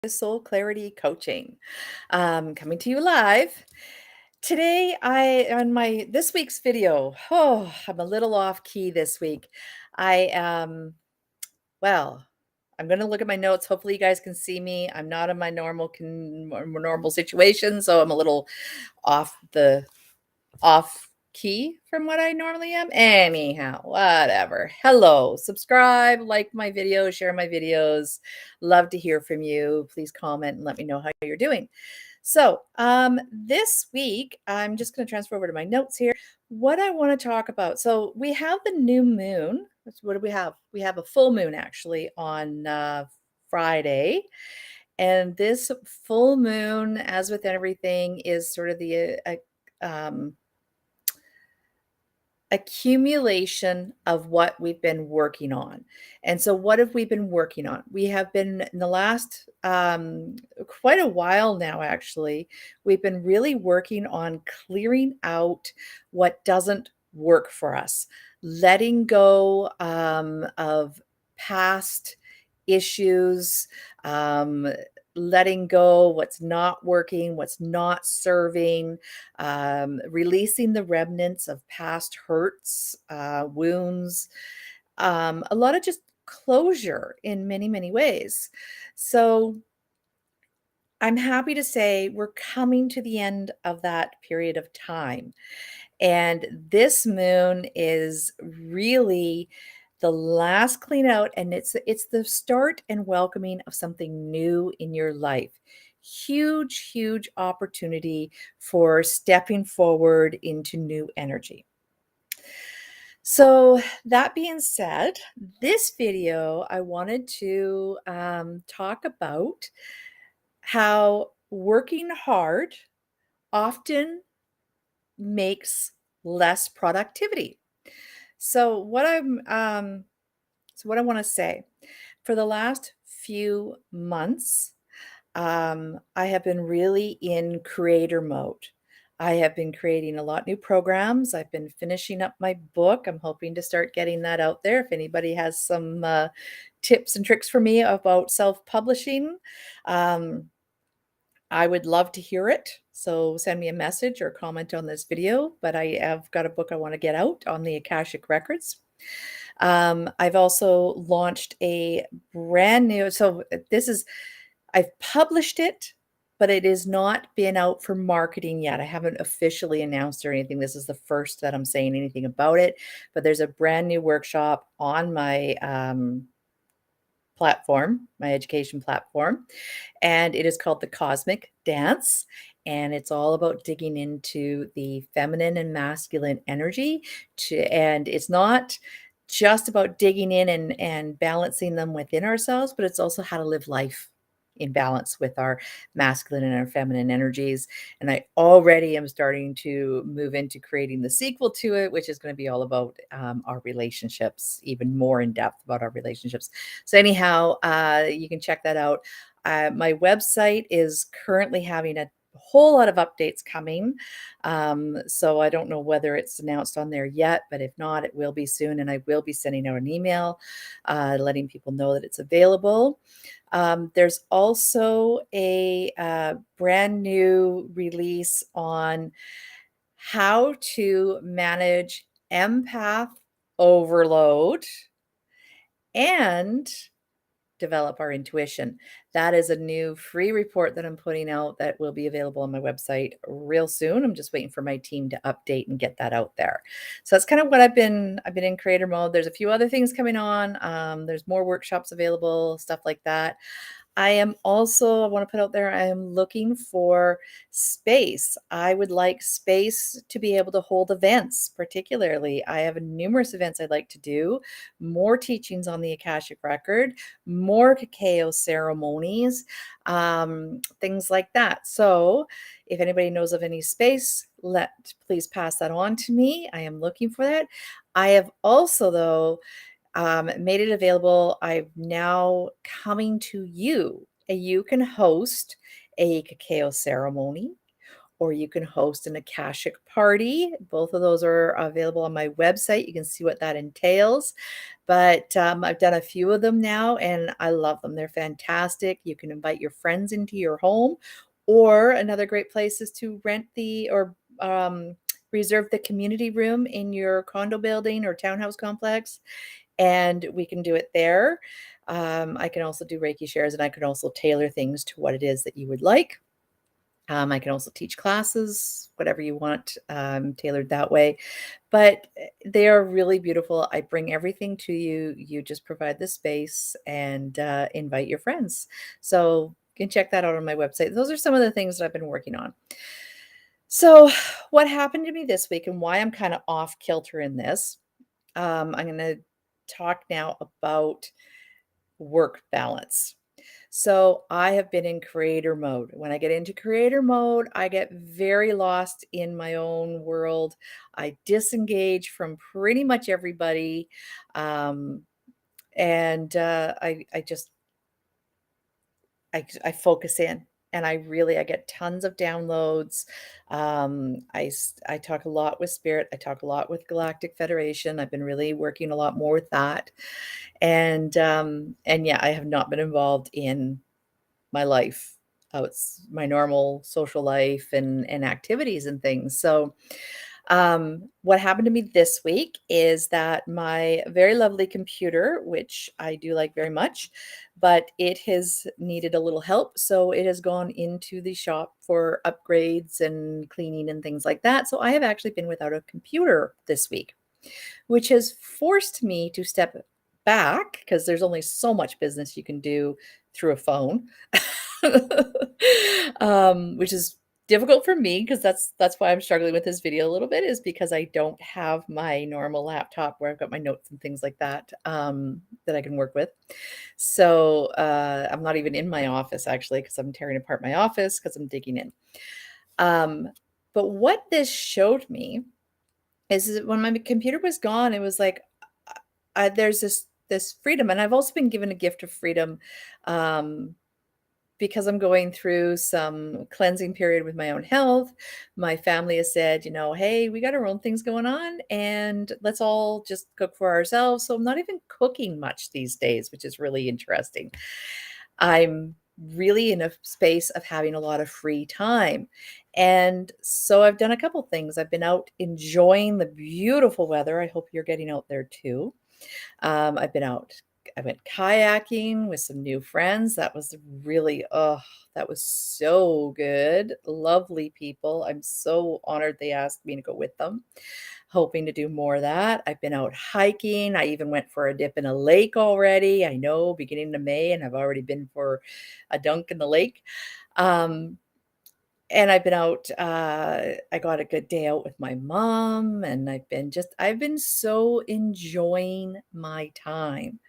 Soul Clarity Coaching, coming to you live. Today, I on my this week's video, I'm a little off key this week. I well, I'm gonna look at my notes. Hopefully, you guys can see me. I'm not in my normal situation, so I'm a little off the off key from what I normally am. Anyhow, whatever. Hello, subscribe, like my videos, share my videos. Love to hear from you. Please comment and let me know how you're doing. So, this week, I'm just going to transfer over to my notes here. What I want to talk about. So, we have the new moon. What do we have? We have a full moon actually on Friday. And this full moon, as with everything, is sort of the accumulation of what we've been working on. And so what have we been working on? We have been in the last quite a while now, actually, we've been really working on clearing out what doesn't work for us, letting go of past issues, um, letting go what's not working, what's not serving, releasing the remnants of past hurts, wounds, a lot of just closure in many, many ways. So I'm happy to say we're coming to the end of that period of time. And this moon is really the last clean out, and it's the start and welcoming of something new in your life. Huge, huge opportunity for stepping forward into new energy. So that being said, this video I wanted to talk about how working hard often makes less productivity. So what I want to say, for the last few months, I have been really in creator mode. I have been creating a lot new programs. I've been finishing up my book. I'm hoping to start getting that out there. If anybody has some tips and tricks for me about self-publishing, um, I would love to hear it. So send me a message or comment on this video. But I have got a book I want to get out on the Akashic Records. I've also launched a brand new, so I've published it, but it has not been out for marketing yet. I haven't officially announced or anything. This is the first that I'm saying anything about it. But there's a brand new workshop on my platform, my education platform, and it is called The Cosmic Dance. And it's all about digging into the feminine and masculine energy and it's not just about digging in and balancing them within ourselves, but it's also how to live life in balance with our masculine and our feminine energies. And I already am starting to move into creating the sequel to it, which is going to be all about our relationships, even more in depth about our relationships. So anyhow, you can check that out. My website is currently having a whole lot of updates coming. So I don't know whether it's announced on there yet, but if not, it will be soon. And I will be sending out an email letting people know that it's available. There's also a brand new release on how to manage empath overload and develop our intuition. That is a new free report that I'm putting out that will be available on my website real soon. I'm just waiting for my team to update and get that out there. So that's kind of what I've been in creator mode. There's a few other things coming on. There's more workshops available, stuff like that. I want to put out there, I am looking for space. I would like space to be able to hold events, particularly. I have numerous events I'd like to do, more teachings on the Akashic Record, more cacao ceremonies, things like that. So if anybody knows of any space, please pass that on to me. I am looking for that. I have also, though, made it available. I'm now coming to you. You can host a cacao ceremony, or you can host an Akashic party. Both of those are available on my website. You can see what that entails. But I've done a few of them now and I love them. They're fantastic. You can invite your friends into your home, or another great place is to rent or reserve the community room in your condo building or townhouse complex, and we can do it there. I can also do Reiki shares, and I can also tailor things to what it is that you would like. I can also teach classes, whatever you want, tailored that way. But they are really beautiful. I bring everything to you. You just provide the space and invite your friends. So you can check that out on my website. Those are some of the things that I've been working on. So, what happened to me this week and why I'm kind of off kilter in this, I'm going to talk now about work balance. So I have been in creator mode. When I get into creator mode, I get very lost in my own world. I disengage from pretty much everybody. Um, and I just I focus in, and I get tons of downloads. I talk a lot with Spirit. I talk a lot with Galactic Federation. I've been really working a lot more with that. And yeah, I have not been involved in my life, it's my normal social life and activities and things. So, what happened to me this week is that my very lovely computer, which I do like very much, but it has needed a little help. So it has gone into the shop for upgrades and cleaning and things like that. So I have actually been without a computer this week, which has forced me to step back because there's only so much business you can do through a phone. Which is difficult for me because that's why I'm struggling with this video a little bit, is because I don't have my normal laptop where I've got my notes and things like that, that I can work with. So, I'm not even in my office actually because I'm tearing apart my office because I'm digging in. Um, but what this showed me is that when my computer was gone, it was like, there's this freedom, and I've also been given a gift of freedom, um, because I'm going through some cleansing period with my own health. My family has said, "Hey, we got our own things going on and let's all just cook for ourselves." So I'm not even cooking much these days, which is really interesting. I'm really in a space of having a lot of free time. And so I've done a couple things. I've been out enjoying the beautiful weather. I hope you're getting out there too. I've been out. I went kayaking with some new friends. That was really, oh, that was so good. Lovely people. I'm so honored they asked me to go with them. Hoping to do more of that. I've been out hiking. I even went for a dip in a lake already. I know, beginning of May, and I've already been for a dunk in the lake. Um, and I've been out, I got a good day out with my mom, and I've been so enjoying my time.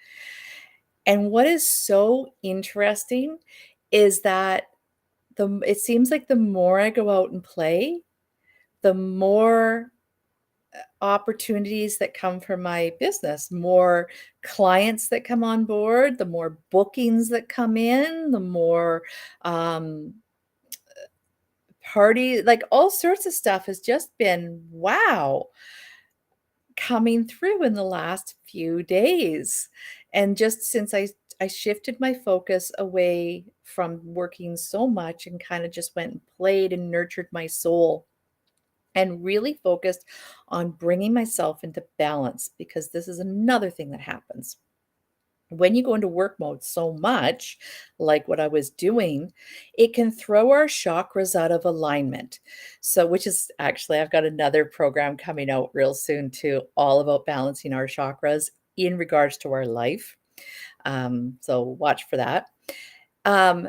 And what is so interesting is that it seems like the more I go out and play, the more opportunities that come from my business, more clients that come on board, the more bookings that come in, the more um, like all sorts of stuff has just been wow coming through in the last few days. And just since I shifted my focus away from working so much and kind of just went and played and nurtured my soul and really focused on bringing myself into balance, because this is another thing that happens when you go into work mode so much, like what I was doing, it can throw our chakras out of alignment. So, which is actually, I've got another program coming out real soon too, all about balancing our chakras in regards to our life. So, watch for that. Um,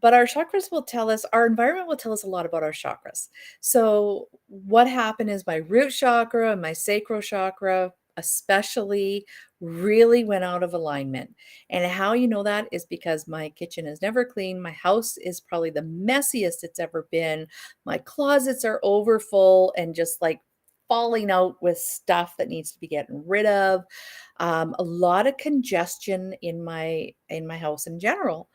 but our chakras will tell us, our environment will tell us a lot about our chakras. So, what happened is my root chakra and my sacral chakra, especially, really went out of alignment. And how you know that is because my kitchen is never clean. My house is probably the messiest it's ever been. My closets are overfull and just like falling out with stuff that needs to be getting rid of. A lot of congestion in my house in general.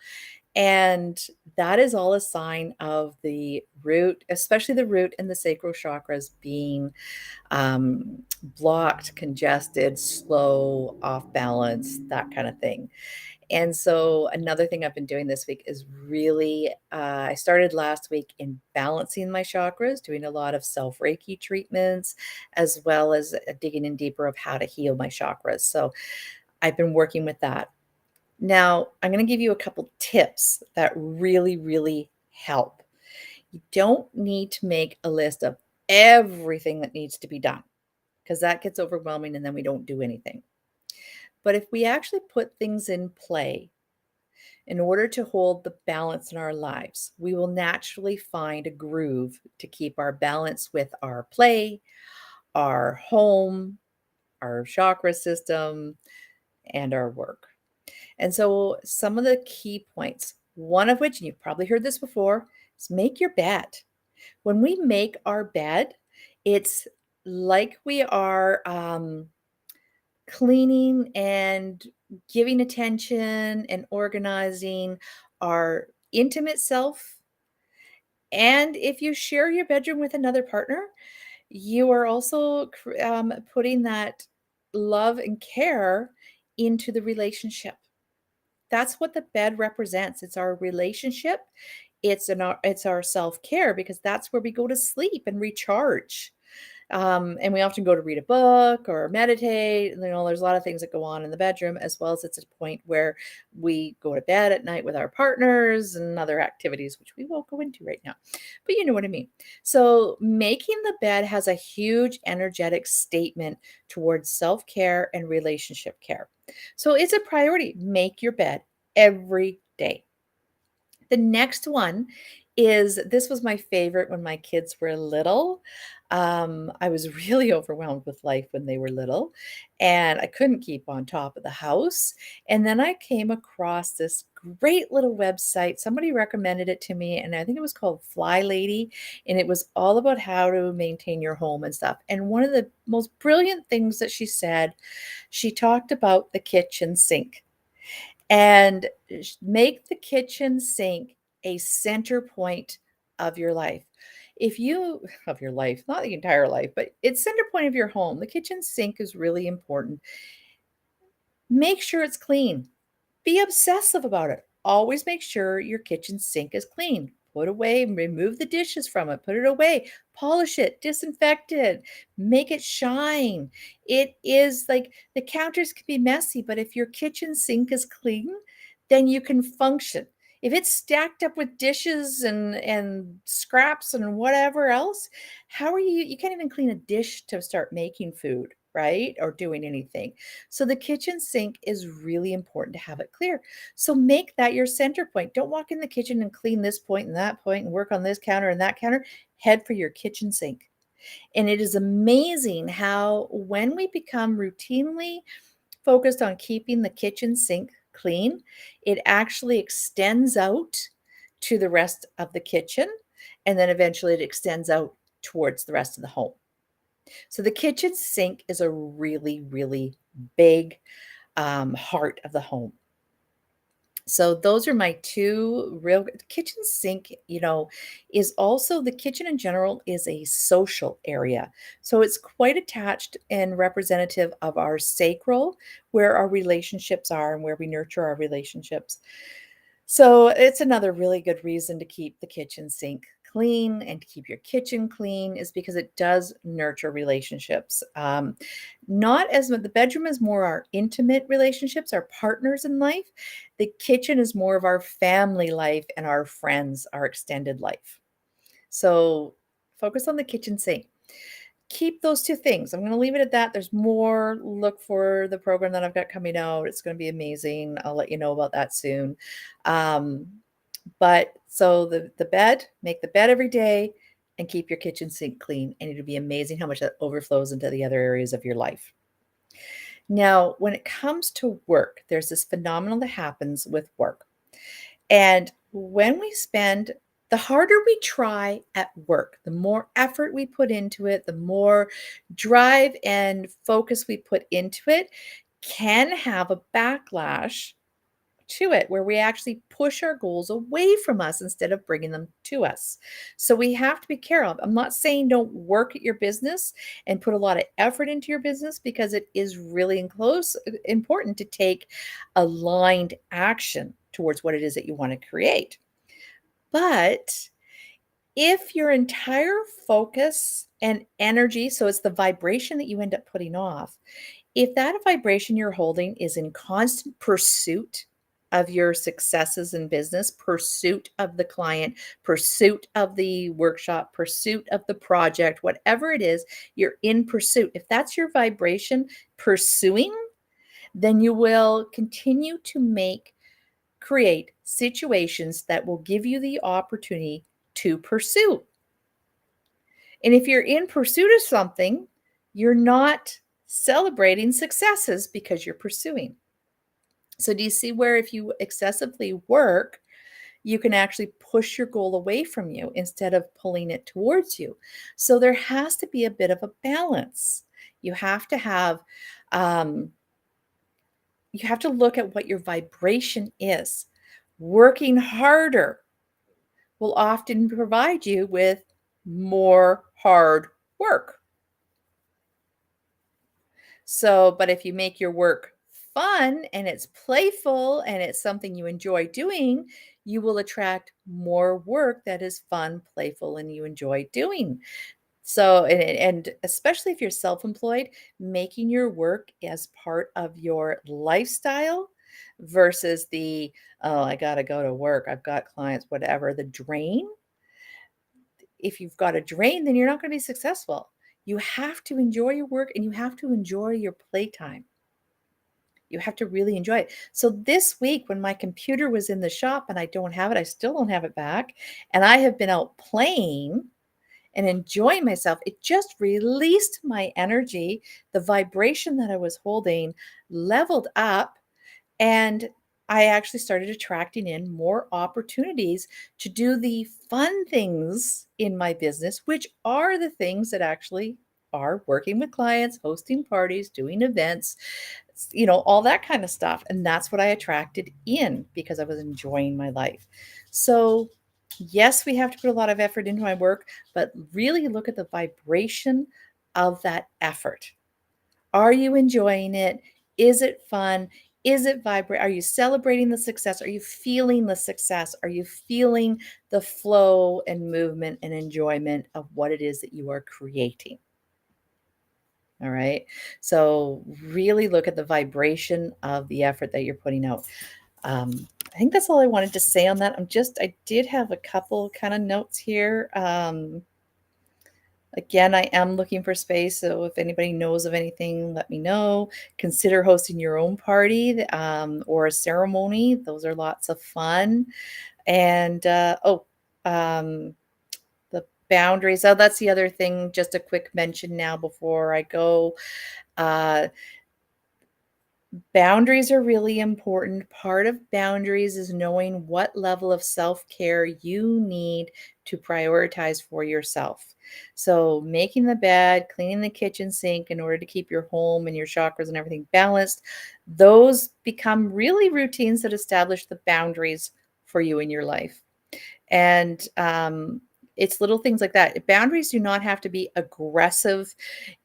And that is all a sign of the root, especially the root and the sacral chakras being blocked, congested, slow, off balance, that kind of thing. And so another thing I've been doing this week is really, I started last week in balancing my chakras, doing a lot of self Reiki treatments, as well as digging in deeper of how to heal my chakras. So I've been working with that. Now, I'm going to give you a couple tips that really, really help. You don't need to make a list of everything that needs to be done because that gets overwhelming and then we don't do anything. But if we actually put things in play in order to hold the balance in our lives, we will naturally find a groove to keep our balance with our play, our home, our chakra system, and our work. And so, some of the key points, one of which, and you've probably heard this before, is make your bed. When we make our bed, it's like we are cleaning and giving attention and organizing our intimate self. And if you share your bedroom with another partner, you are also putting that love and care into the relationship. That's what the bed represents. It's our relationship. It's our self-care because that's where we go to sleep and recharge. And we often go to read a book or meditate. There's a lot of things that go on in the bedroom, as well as it's a point where we go to bed at night with our partners and other activities, which we won't go into right now. But you know what I mean. So, making the bed has a huge energetic statement towards self care and relationship care. So, it's a priority. Make your bed every day. The next one is this was my favorite when my kids were little. I was really overwhelmed with life when they were little, and I couldn't keep on top of the house. And then I came across this great little website. Somebody recommended it to me, and I think it was called Fly Lady, and it was all about how to maintain your home and stuff. And one of the most brilliant things that she said, she talked about the kitchen sink and make the kitchen sink a center point of your life. If you of your life, not the entire life, but it's center point of your home. The kitchen sink is really important. Make sure it's clean. Be obsessive about it. Always make sure your kitchen sink is clean. Put away, remove the dishes from it, put it away, polish it, disinfect it, make it shine. It is like the counters can be messy, but if your kitchen sink is clean, then you can function. If it's stacked up with dishes and scraps and whatever else, how are you can't even clean a dish to start making food, right? Or doing anything. So the kitchen sink is really important to have it clear. So make that your center point. Don't walk in the kitchen and clean this point and that point and work on this counter and that counter. Head for your kitchen sink. And it is amazing how when we become routinely focused on keeping the kitchen sink clean, it actually extends out to the rest of the kitchen. And then eventually it extends out towards the rest of the home. So the kitchen sink is a really, really big heart of the home. So those are my two real kitchen sink, is also the kitchen in general is a social area. So it's quite attached and representative of our sacral, where our relationships are and where we nurture our relationships. So it's another really good reason to keep the kitchen sink clean and to keep your kitchen clean is because it does nurture relationships. Not as the bedroom is more our intimate relationships, our partners in life. The kitchen is more of our family life and our friends, our extended life. So focus on the kitchen sink. Keep those 2 things. I'm gonna leave it at that. There's more. Look for the program that I've got coming out. It's gonna be amazing. I'll let you know about that soon. Um, but so the bed, make the bed every day and keep your kitchen sink clean, and it'll be amazing how much that overflows into the other areas of your life. Now, when it comes to work, there's this phenomenon that happens with work. And when we spend the harder we try at work, the more effort we put into it, the more drive and focus we put into it, can have a backlash to it, where we actually push our goals away from us instead of bringing them to us. So we have to be careful. I'm not saying don't work at your business and put a lot of effort into your business, because it is really important to take aligned action towards what it is that you want to create. But if your entire focus and energy, so it's the vibration that you end up putting off, if that vibration you're holding is in constant pursuit of your successes in business, pursuit of the client, pursuit of the workshop, pursuit of the project, whatever it is, you're in pursuit. If that's your vibration, pursuing, then you will continue to create situations that will give you the opportunity to pursue. And if you're in pursuit of something, you're not celebrating successes because you're pursuing. So, do you see where if you excessively work, you can actually push your goal away from you instead of pulling it towards you? So, there has to be a bit of a balance. You have to have, um, you have to look at what your vibration is. Working harder will often provide you with more hard work. So, but if you make your work fun and it's playful and it's something you enjoy doing, you will attract more work that is fun, playful, and you enjoy doing. So, and especially if you're self-employed, making your work as part of your lifestyle versus the, oh, I got to go to work, I've got clients, whatever, the drain. If you've got a drain, then you're not going to be successful. You have to enjoy your work and you have to enjoy your playtime. You have to really enjoy it. So this week, when my computer was in the shop and I don't have it, I still don't have it back. And I have been out playing and enjoying myself. It just released my energy. The vibration that I was holding leveled up, and I actually started attracting in more opportunities to do the fun things in my business, which are the things that actually are working with clients, hosting parties, doing events, all that kind of stuff. And that's what I attracted in because I was enjoying my life. So, yes, we have to put a lot of effort into my work, but really look at the vibration of that effort. Are you enjoying it? Is it fun? Is it vibrant? Are you celebrating the success? Are you feeling the success? Are you feeling the flow and movement and enjoyment of what it is that you are creating? All right. So, really look at the vibration of the effort that you're putting out. I think that's all I wanted to say on that. I did have a couple kind of notes here. Again, I am looking for space, so if anybody knows of anything, let me know. Consider hosting your own party, or a ceremony. Those are lots of fun. And um, the boundaries. Oh, that's the other thing. Just a quick mention now before I go. Uh, Boundaries are really important. Part of boundaries is knowing what level of self care you need to prioritize for yourself. So, making the bed, cleaning the kitchen sink in order to keep your home and your chakras and everything balanced, those become really routines that establish the boundaries for you in your life. And it's little things like that. Boundaries do not have to be aggressive,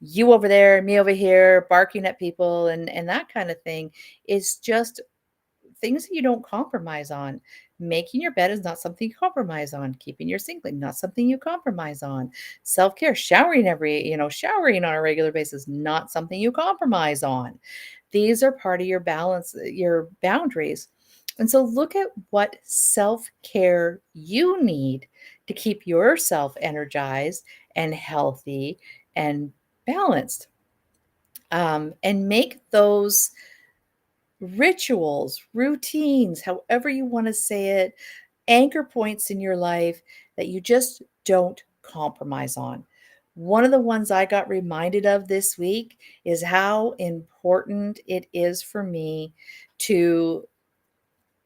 you over there, me over here, barking at people and that kind of thing. It's just things that you don't compromise on. Making your bed is not something you compromise on. Keeping your sink clean, not something you compromise on. Self-care, showering on a regular basis, not something you compromise on. These are part of your balance, your boundaries. And so look at what self-care you need to keep yourself energized and healthy and balanced. And make those rituals, routines, however you want to say it, anchor points in your life that you just don't compromise on. One of the ones I got reminded of this week is how important it is for me to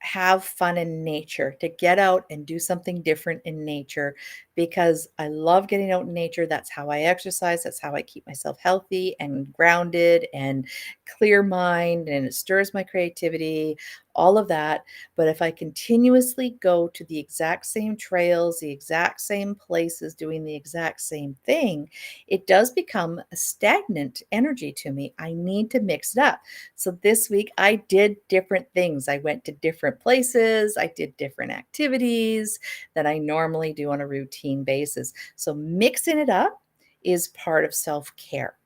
have fun in nature, to get out and do something different in nature, because I love getting out in nature. That's how I exercise. That's how I keep myself healthy and grounded and clear mind, and it stirs my creativity, all of that. But if I continuously go to the exact same trails, the exact same places, doing the exact same thing, it does become a stagnant energy to me. I need to mix it up. So this week I did different things. I went to different places, I did different activities that I normally do on a routine basis. So mixing it up is part of self-care.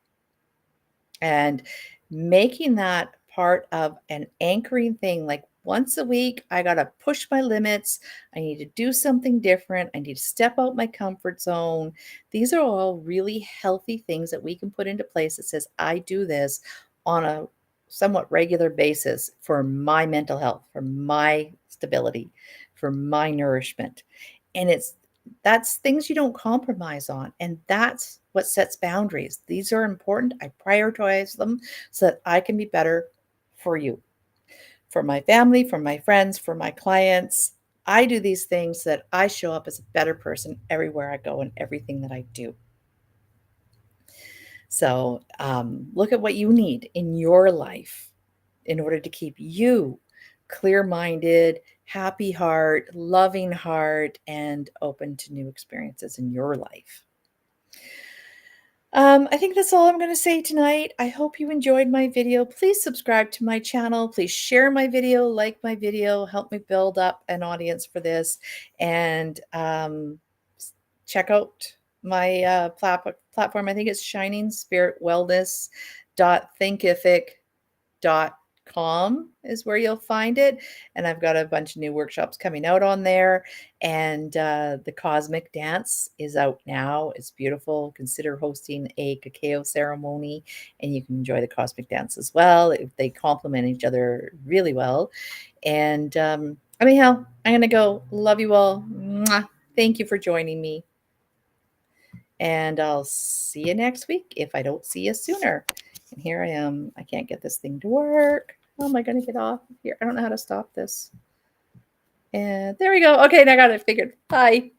And making that part of an anchoring thing, like once a week, I got to push my limits. I need to do something different. I need to step out my comfort zone. These are all really healthy things that we can put into place that says, I do this on a somewhat regular basis for my mental health, for my stability, for my nourishment. And that's things you don't compromise on. And that's what sets boundaries. These are important. I prioritize them so that I can be better for you, for my family, for my friends, for my clients. I do these things so that I show up as a better person everywhere I go and everything that I do. So look at what you need in your life in order to keep you clear minded, happy heart, loving heart, and open to new experiences in your life. I think that's all I'm going to say tonight. I hope you enjoyed my video. Please subscribe to my channel. Please share my video, like my video, help me build up an audience for this. And check out my platform. I think it's shiningspiritwellness.thinkific.com is where you'll find it. And I've got a bunch of new workshops coming out on there. And the Cosmic Dance is out now. It's beautiful. Consider hosting a cacao ceremony, and you can enjoy the Cosmic Dance as well. They complement each other really well. And anyhow, I'm going to go. Love you all. Mwah. Thank you for joining me. And I'll see you next week if I don't see you sooner. And here I am. I can't get this thing to work. How am I going to get off of here? I don't know how to stop this. And there we go. Okay, now I got it figured. Bye.